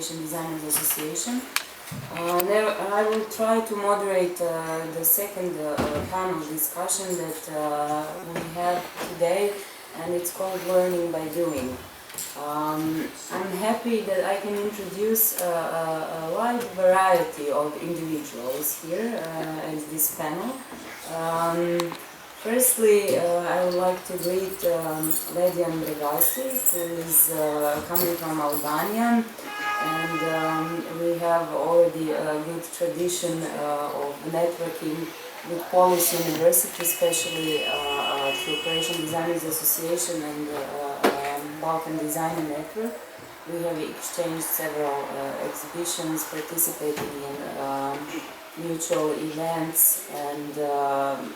Croatian Designers Association. I will try to moderate the second panel discussion that we have today, and it's called Learning by Doing. I'm happy that I can introduce a wide variety of individuals here at this panel. Firstly, I would like to greet Ledian Bregasi, who is coming from Albania, and we have already a good tradition of networking with Polish University, especially through Croatian Designers Association and Balkan Designer Network. We have exchanged several exhibitions, participating in mutual events, and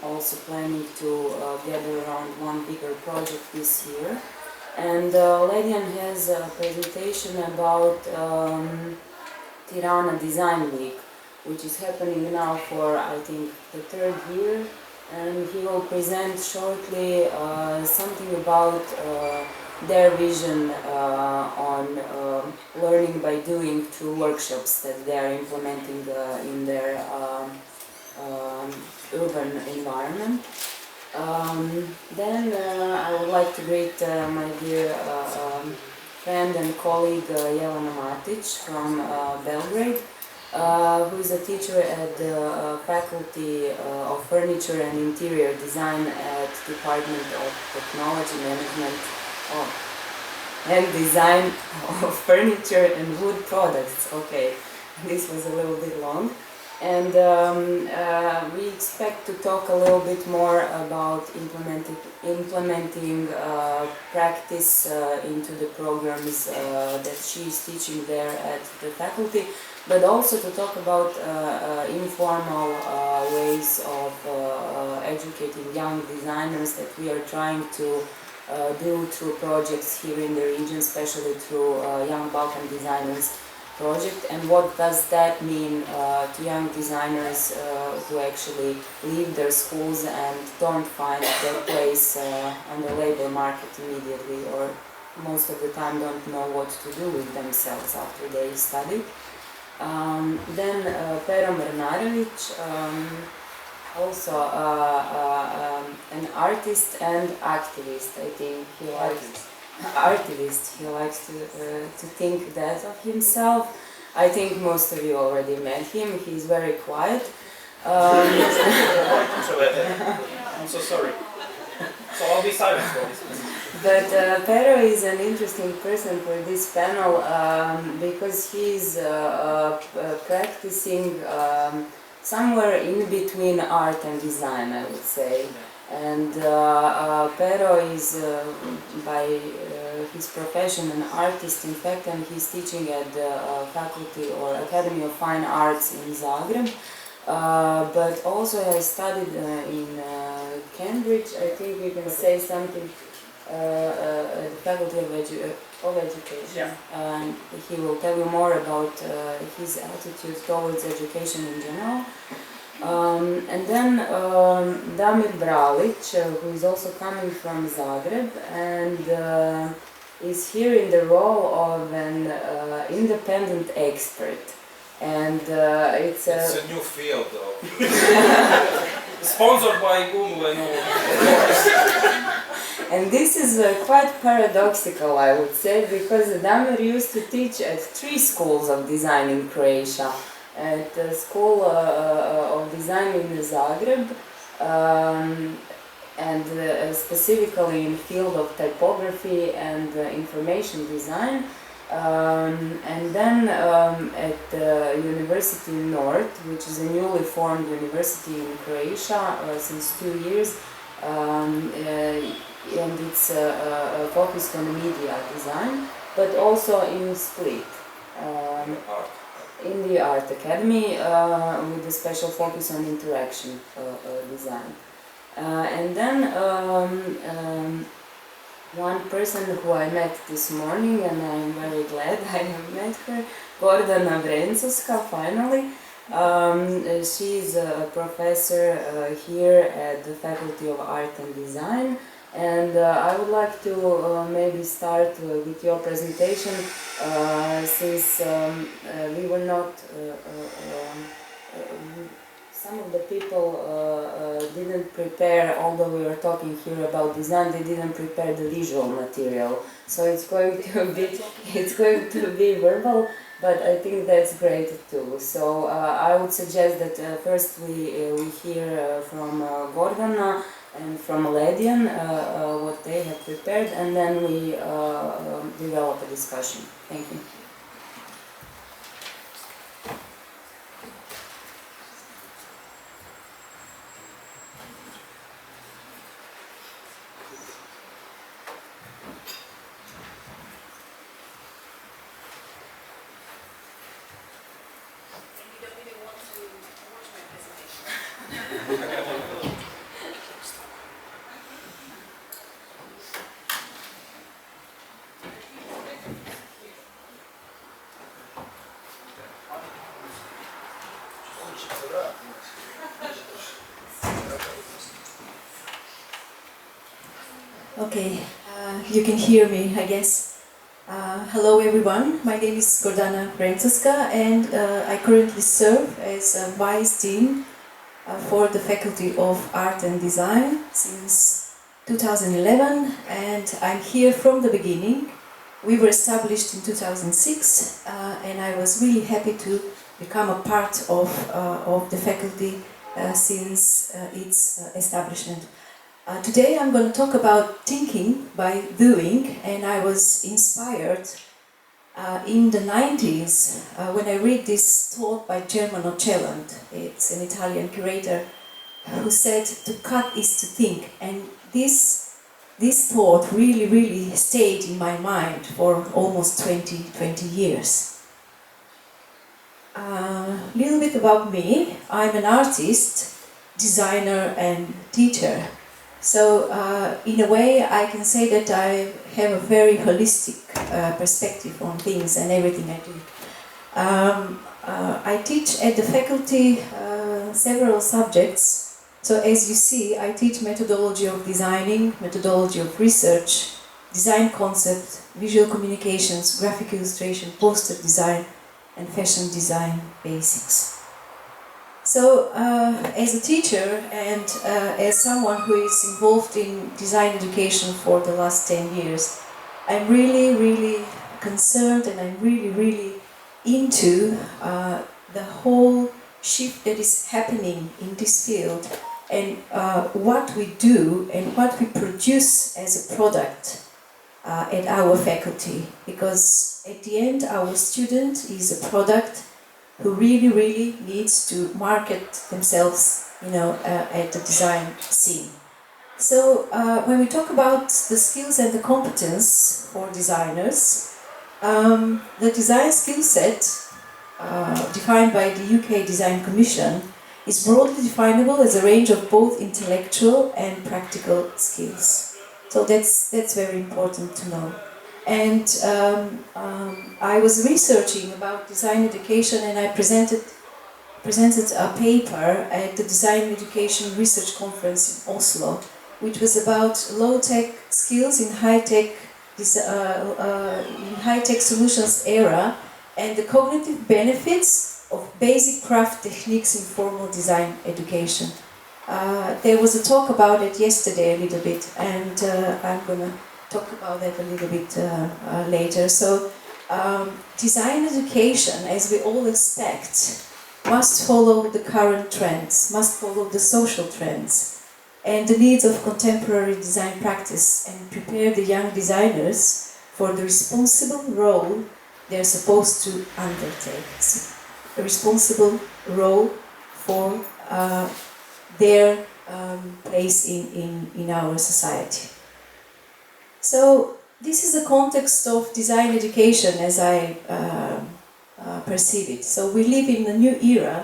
also planning to gather around one bigger project this year. And Ledian has a presentation about Tirana Design Week, which is happening now for, I think, the third year, and he will present shortly something about their vision on learning by doing through workshops that they are implementing in their urban environment. Then I would like to greet my dear friend and colleague Jelena Matic from Belgrade, who is a teacher at the Faculty of Furniture and Interior Design at Department of Technology Management and Design of Furniture and Wood Products. Okay, this was a little bit long. And we expect to talk a little bit more about implementing practice into the programs that she is teaching there at the faculty, but also to talk about informal ways of educating young designers that we are trying to do through projects here in the region, especially through Young Balkan Designers project, and what does that mean to young designers who actually leave their schools and don't find their place on the labor market immediately, or most of the time don't know what to do with themselves after they study. Then Pero Mrnarević, also an artist and activist. I think he likes to think that of himself. I think most of you already met him. He's very quiet. I'm so sorry. So I'll be silent for this. But Pero is an interesting person for this panel because he's practicing somewhere in between art and design, I would say. And Pero is by his profession an artist, in fact, and he's teaching at the Faculty or Academy of Fine Arts in Zagreb, but also has studied in Cambridge. I think you can say something at the Faculty of Education. Yeah. And he will tell you more about his attitude towards education in general. And then Damir Bralić, who is also coming from Zagreb, and is here in the role of an independent expert. And it's a new field, though. Sponsored by Google and all. And this is quite paradoxical, I would say, because Damir used to teach at 3 schools of design in Croatia. At the School of Design in Zagreb, and specifically in field of typography and information design, and then at the University North, which is a newly formed university in Croatia since 2 years, and it's focused on media design, but also in Split. In the Art Academy, with a special focus on interaction design. And then one person who I met this morning, and I'm very glad I have met her, Gordana Vrencovska, finally. She is a professor here at the Faculty of Art and Design, And I would like to maybe start with your presentation, since we were not, some of the people didn't prepare, although we were talking here about design, they didn't prepare the visual material. So it's going to be verbal, but I think that's great too. So I would suggest that first we hear from Gordana and from Ledian what they have prepared, and then we develop a discussion. Thank you. Okay, you can hear me, I guess. Hello everyone, my name is Gordana Brentowska, and I currently serve as a Vice Dean for the Faculty of Art and Design since 2011, and I'm here from the beginning. We were established in 2006, and I was really happy to become a part of the faculty since its establishment. Today I'm going to talk about thinking by doing, and I was inspired in the 90s when I read this thought by Germano Celant. It's an Italian curator who said to cut is to think, and this thought really stayed in my mind for almost 20 years. A little bit about me. I'm an artist, designer and teacher. So in a way I can say that I have a very holistic perspective on things and everything I do. I teach at the faculty several subjects. So as you see, I teach methodology of designing, methodology of research, design concept, visual communications, graphic illustration, poster design and fashion design basics. So, as a teacher and as someone who is involved in design education for the last 10 years, I'm really concerned, and I'm really into the whole shift that is happening in this field, and what we do and what we produce as a product at our faculty. Because at the end, our student is a product who really needs to market themselves, at the design scene. So when we talk about the skills and the competence for designers, the design skill set defined by the UK Design Commission is broadly definable as a range of both intellectual and practical skills. So that's very important to know. And I was researching about design education, and I presented a paper at the Design Education Research Conference in Oslo, which was about low-tech skills in high-tech solutions era, and the cognitive benefits of basic craft techniques in formal design education. There was a talk about it yesterday a little bit, and I'm gonna talk about that a little bit later. So, design education, as we all expect, must follow the current trends, must follow the social trends and the needs of contemporary design practice, and prepare the young designers for the responsible role they're supposed to undertake. So, a responsible role for their place in our society. So this is the context of design education as I perceive it. So we live in a new era,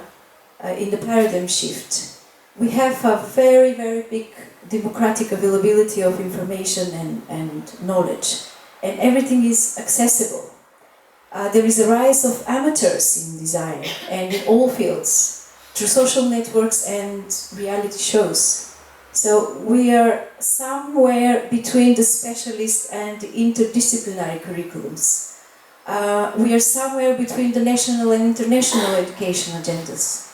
in the paradigm shift. We have a very big democratic availability of information and knowledge, and everything is accessible. There is a rise of amateurs in design and in all fields, through social networks and reality shows. So we are somewhere between the specialist and the interdisciplinary curriculums. We are somewhere between the national and international education agendas.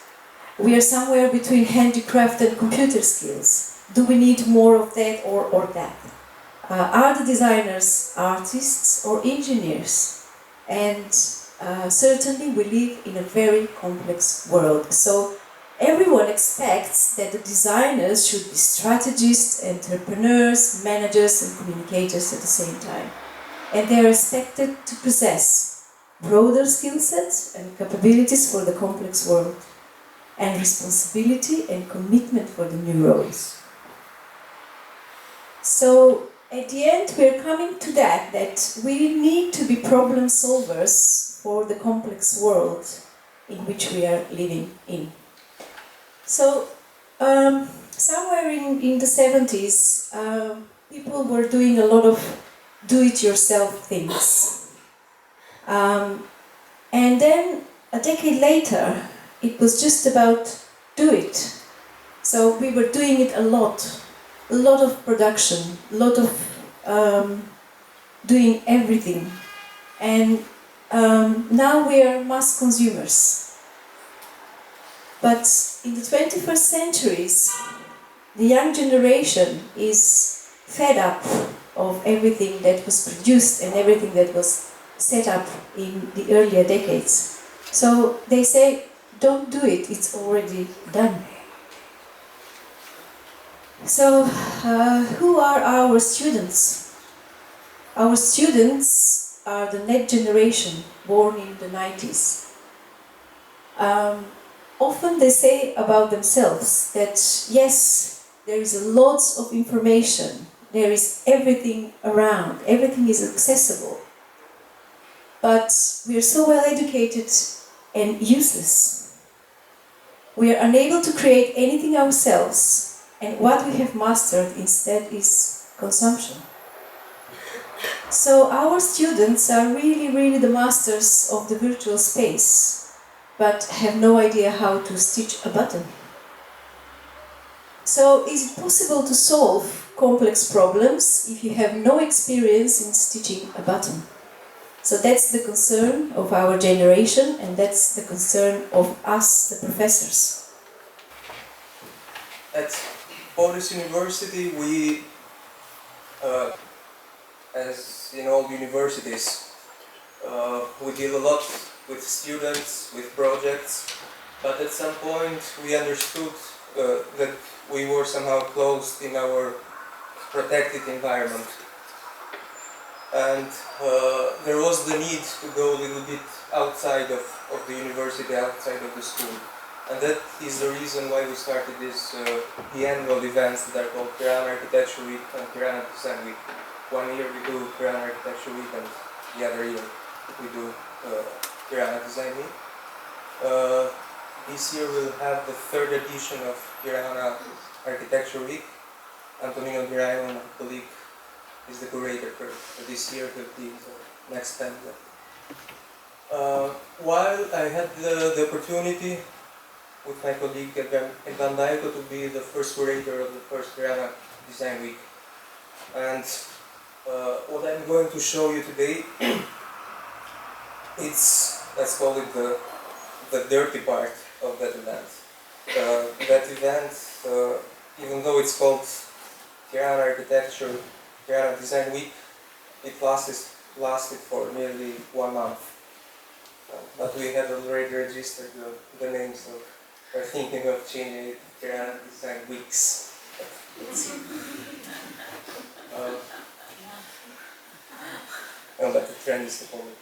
We are somewhere between handicraft and computer skills. Do we need more of that or that? Are the designers artists or engineers? And certainly we live in a very complex world. So everyone expects that the designers should be strategists, entrepreneurs, managers and communicators at the same time. And they are expected to possess broader skill sets and capabilities for the complex world, and responsibility and commitment for the new roles. So at the end we are coming to that we need to be problem solvers for the complex world in which we are living in. So somewhere in the 70s, people were doing a lot of do-it-yourself things. And then a decade later, it was just about do it. So we were doing it a lot of production, a lot of doing everything. And now we are mass consumers. But in the 21st centuries, the young generation is fed up of everything that was produced and everything that was set up in the earlier decades. So they say, don't do it, it's already done. So who are our students? Our students are the next generation born in the 90s. Often they say about themselves that yes, there is a lot of information, there is everything around, everything is accessible. But we are so well educated and useless. We are unable to create anything ourselves, and what we have mastered instead is consumption. So our students are really the masters of the virtual space, but have no idea how to stitch a button. So is it possible to solve complex problems if you have no experience in stitching a button? So that's the concern of our generation, and that's the concern of us, the professors. At Polis University, we, as in all universities, we deal a lot with students, with projects, but at some point we understood that we were somehow closed in our protected environment. And there was the need to go a little bit outside of the university, outside of the school. And that is the reason why we started this, the annual events that are called Tirana Architecture Week and Tirana Design Week. One year we do Tirana Architecture Week, and the other year we do Tirana Design Week. This year we'll have the third edition of Tirana Architecture Week. Antonino Diraino, my colleague, is the curator for this year. He'll be the next time. While I had the opportunity with my colleague at Van Dijken to be the first curator of the first Tirana Design Week. And what I'm going to show you today, it's, let's call it the dirty part of that event. That event, even though it's called Tirana Design Week, it lasted for nearly 1 month. But we had already registered the names of, we're thinking of changing it to Tirana Design Weeks. Let's see. No, but the trend is to follow it.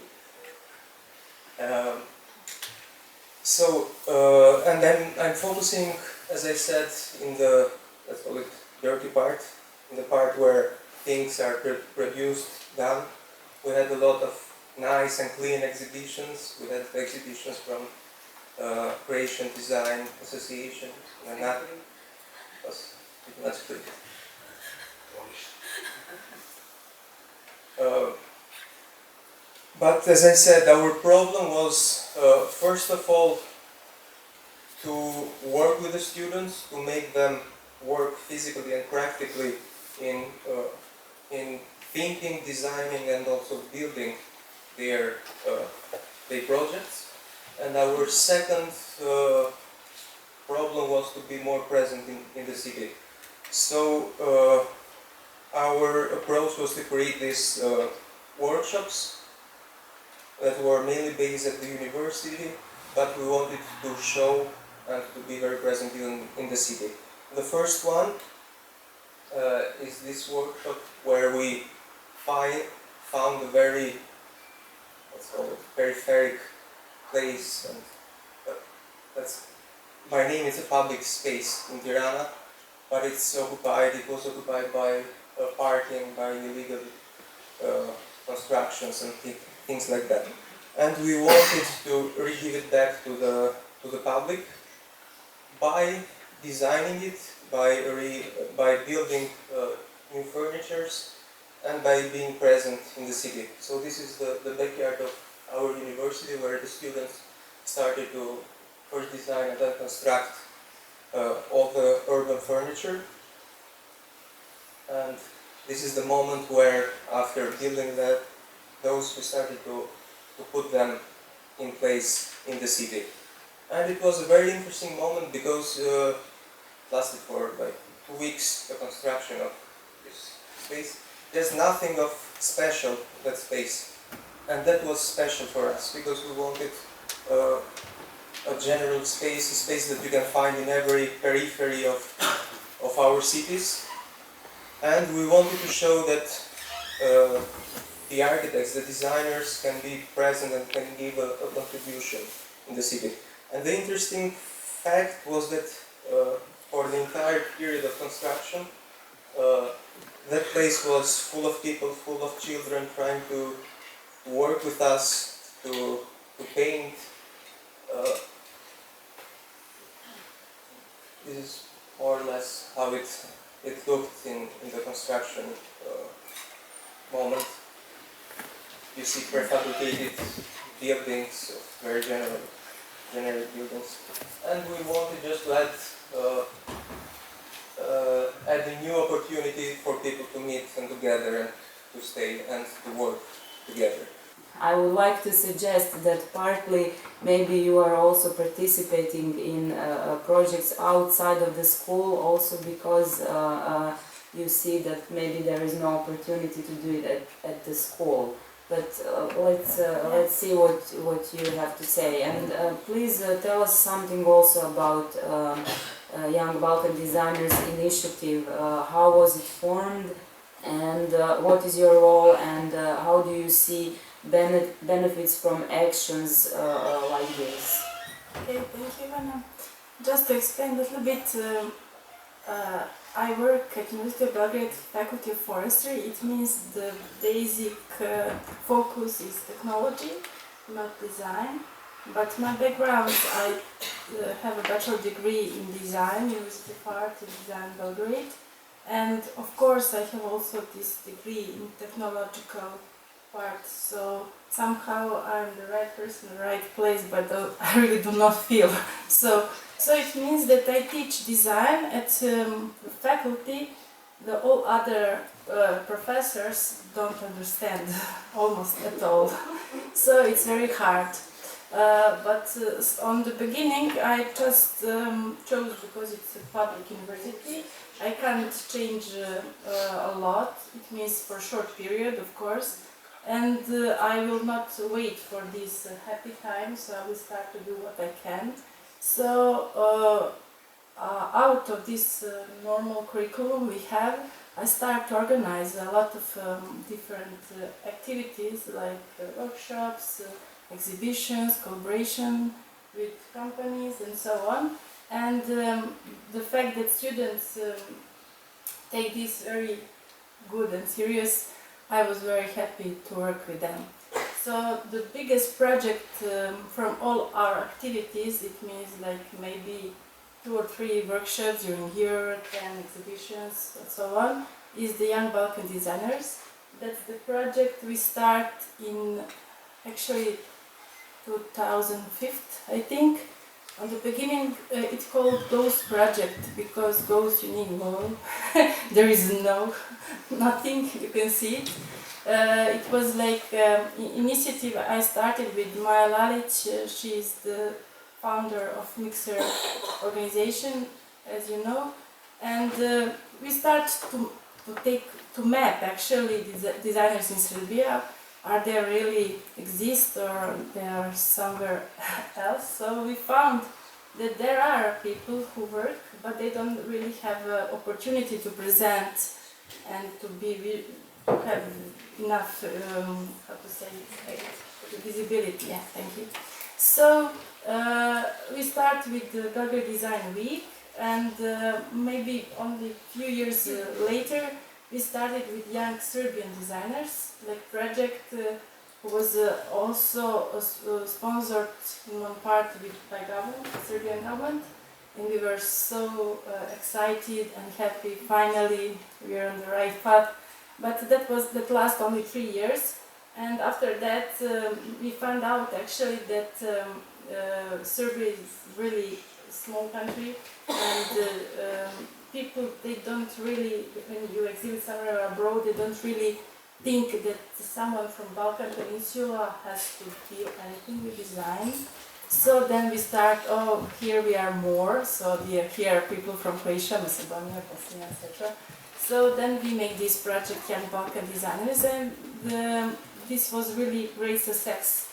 And then I'm focusing, as I said, in the, let's call it, dirty part, in the part where things are produced, done. We had a lot of nice and clean exhibitions. We had exhibitions from Creation Design Association, and that was not good. But as I said, our problem was, first of all, to work with the students, to make them work physically and practically in thinking, designing, and also building their projects. And our second problem was to be more present in the city. So our approach was to create these workshops that were mainly based at the university, but we wanted to show and to be very present in the city. The first one is this workshop where we found a very, let's call it, peripheric place, and that's by name it's a public space in Tirana, but it was occupied by parking, by illegal constructions and things like that. And we wanted to give it back to the public by designing it, by building new furnitures, and by being present in the city. So this is the backyard of our university, where the students started to first design and then construct all the urban furniture. And this is the moment where, after building those, we started to put them in place in the city. And it was a very interesting moment because it lasted for like 2 weeks, the construction of this space. There's nothing of special in that space. And that was special for us because we wanted a general space, a space that you can find in every periphery of our cities. And we wanted to show that the architects, the designers can be present and can give a contribution in the city. And the interesting fact was that for the entire period of construction, that place was full of people, full of children trying to work with us, to paint. This is more or less how it looked in the construction moment. You see prefabricated buildings, very generic buildings. And we wanted just to add a new opportunity for people to meet and to gather and to stay and to work together. I would like to suggest that partly maybe you are also participating in projects outside of the school, also because you see that maybe there is no opportunity to do it at the school. But let's see what you have to say, and please tell us something also about Young Balkan Designers Initiative. How was it formed, and what is your role, and how do you see benefits from actions like this? Okay, thank you, Ivana. Just to explain a little bit, I work at University of Belgrade Faculty of Forestry. It means the basic focus is technology, not design. But my background, I have a bachelor degree in design, University of Art and Design Belgrade. And of course I have also this degree in technological part, so somehow I'm the right person in the right place, but I really do not feel. So it means that I teach design at the faculty. The all other professors don't understand almost at all. So it's very hard. But on the beginning I just chose because it's a public university. I can't change a lot. It means for a short period, of course. And I will not wait for this happy time, so I will start to do what I can. So out of this normal curriculum we have, I start to organize a lot of different activities like workshops, exhibitions, collaboration with companies and so on. And the fact that students take this very good and serious, I was very happy to work with them. So the biggest project from all our activities, it means like maybe 2 or 3 workshops during year, 10 exhibitions and so on, is the Young Balkan Designers. That's the project we start in actually 2005, I think. on the beginning, it's called Ghost Project because ghost you need moon. There is nothing, you can see it. It was like initiative I started with Maja Lalic. She is the founder of Mixer organization, as you know, and we start to map actually designers in Serbia. Are they really exist or they are somewhere else? So we found that there are people who work, but they don't really have an opportunity to present and to have enough, how to say, visibility. Yeah, thank you. So we start with the Belgrade Design Week, and maybe only a few years later, we started with young Serbian designers. Like project was also sponsored in one part by government, Serbian government, and we were so excited and happy. Finally, we are on the right path. But that lasted only 3 years, and after that we found out actually that Serbia is really a small country, and people, they don't really, when you exhibit somewhere abroad, they don't really think that someone from Balkan Peninsula has to deal anything with design. So then we start, oh, here we are more, so here are people from Croatia, Macedonia, Bosnia, etc. So then we make this project, Young Balkan Designers, and this was really great success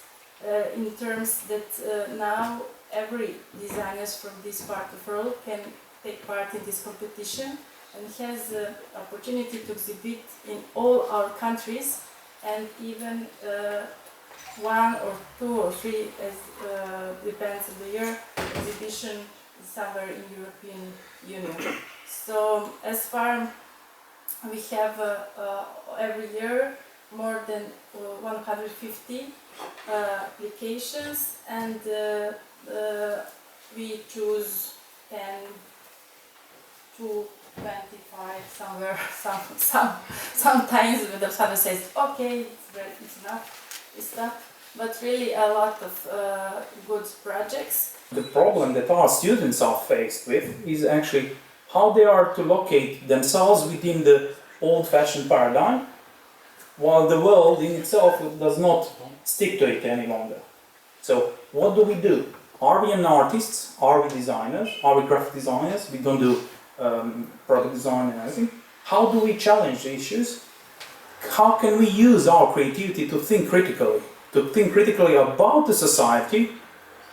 in terms that now every designers from this part of the world can take part in this competition and has the opportunity to exhibit in all our countries, and even 1 or 2 or 3, as depends on the year, exhibition somewhere in European Union. So as far we have every year more than 150 applications, and we choose 10 to 25 somewhere. Sometimes the father says, okay, it's enough, but really a lot of good projects. The problem that our students are faced with is actually how they are to locate themselves within the old-fashioned paradigm, while the world in itself does not stick to it any longer. So what do? Are we an artists? Are we designers? Are we graphic designers? We don't do product design and everything. How do we challenge the issues? How can we use our creativity to think critically about the society,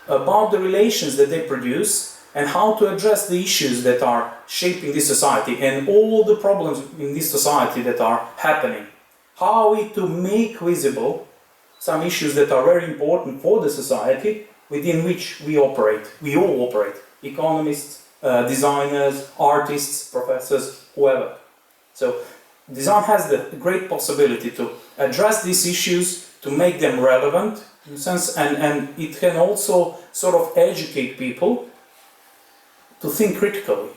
about the relations that they produce, and how to address the issues that are shaping this society and all the problems in this society that are happening. How are we to make visible some issues that are very important for the society within which we operate? We all operate. Economists, designers, artists, professors, whoever. So design has the great possibility to address these issues, to make them relevant in a sense, and it can also sort of educate people to think critically.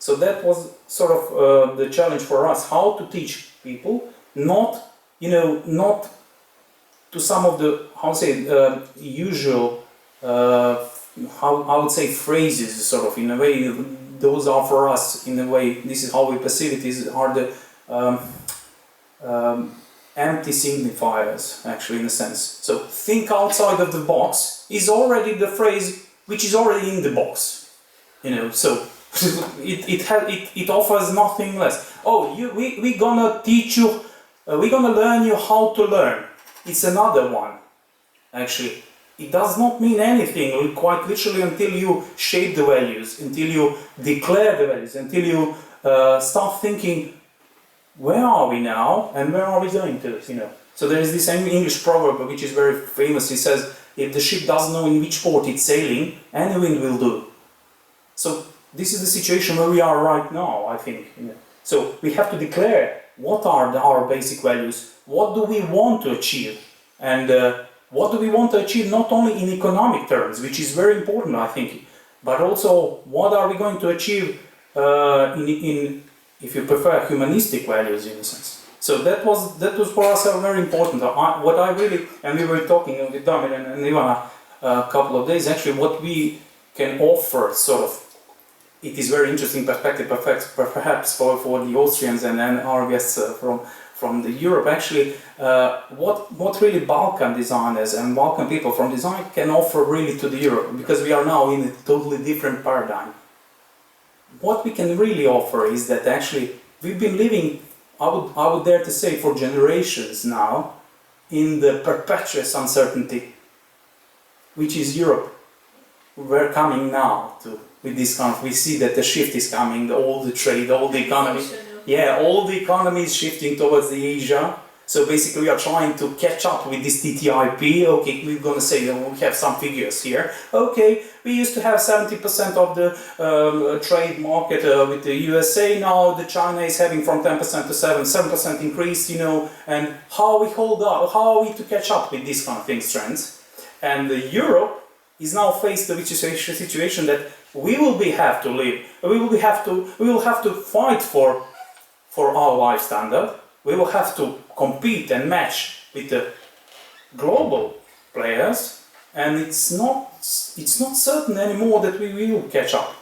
So that was sort of the challenge for us, how to teach people, not to some of the, usual, I would say phrases, sort of, in a way, those are for us, in a way, this is how we perceive it, these are the empty signifiers, actually, in a sense. So, think outside of the box is already the phrase which is already in the box, so it offers nothing less. Oh, we're gonna teach you, we're gonna learn you how to learn. It's another one, actually. It does not mean anything, quite literally, until you shape the values, until you declare the values, until you start thinking, where are we now and where are we going to, So there is this English proverb which is very famous. It says, if the ship doesn't know in which port it's sailing, any wind will do. So this is the situation where we are right now, I think. So we have to declare what are our basic values, what do we want to achieve, and what do we want to achieve not only in economic terms, which is very important, I think, but also what are we going to achieve in if you prefer, humanistic values, in a sense. So that was for us very important. What I really, and we were talking with Damir and Ivana, a couple of days, actually what we can offer, sort of, it is very interesting perspective, perhaps for the Austrians and our guests from the Europe. Actually, what really Balkan designers and Balkan people from design can offer really to the Europe, because we are now in a totally different paradigm. What we can really offer is that actually we've been living, I would dare to say, for generations now, in the perpetuous uncertainty, which is Europe. We're coming now to, with this kind of, we see that the shift is coming, all the trade, all the economy, all the economy is shifting towards the Asia. So basically we are trying to catch up with this TTIP. Okay, we're going to say that we have some figures here. Okay, we used to have 70% of the trade market with the USA. Now the China is having from 10% to 7% increase, you know, and how we hold up, how are we to catch up with these kind of things, trends. And Europe is now faced with a situation that we will have to live, we will have to fight for our life standard. We will have to compete and match with the global players, and it's not certain anymore that we will catch up.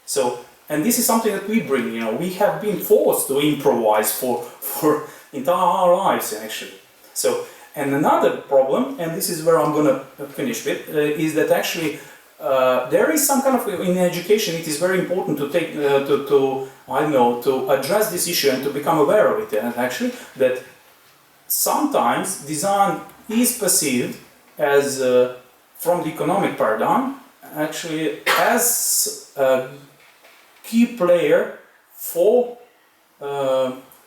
So, and this is something that we bring. You know, we have been forced to improvise for entire our lives actually. So, and another problem, and this is where I'm going to finish with, is that actually there is some kind of, in education it is very important to take to address this issue and to become aware of it, and actually that sometimes design is perceived as from the economic paradigm actually as a key player for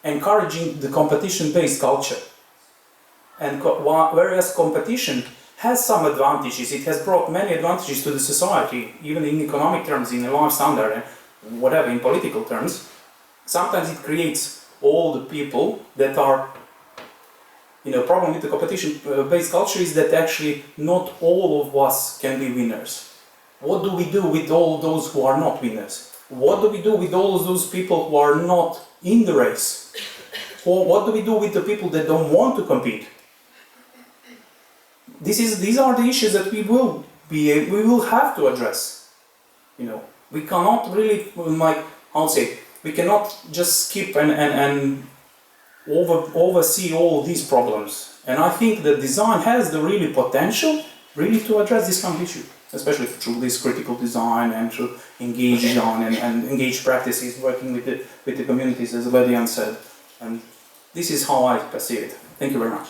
encouraging the competition-based culture. And whereas competition has some advantages, it has brought many advantages to the society, even in economic terms, in life standard, and whatever, in political terms. Sometimes it creates all the people that are, you know, problem with the competition-based culture is that actually not all of us can be winners. What do we do with all those who are not winners? What do we do with all of those people who are not in the race? Or what do we do with the people that don't want to compete? These are the issues that we will have to address. You know, we cannot really, we cannot just skip and oversee all these problems. And I think that design has the really potential really to address this kind of issue, especially through this critical design and through engaged on and engaged practices, working with the communities, as Ledian said. And this is how I perceive it. Thank you very much.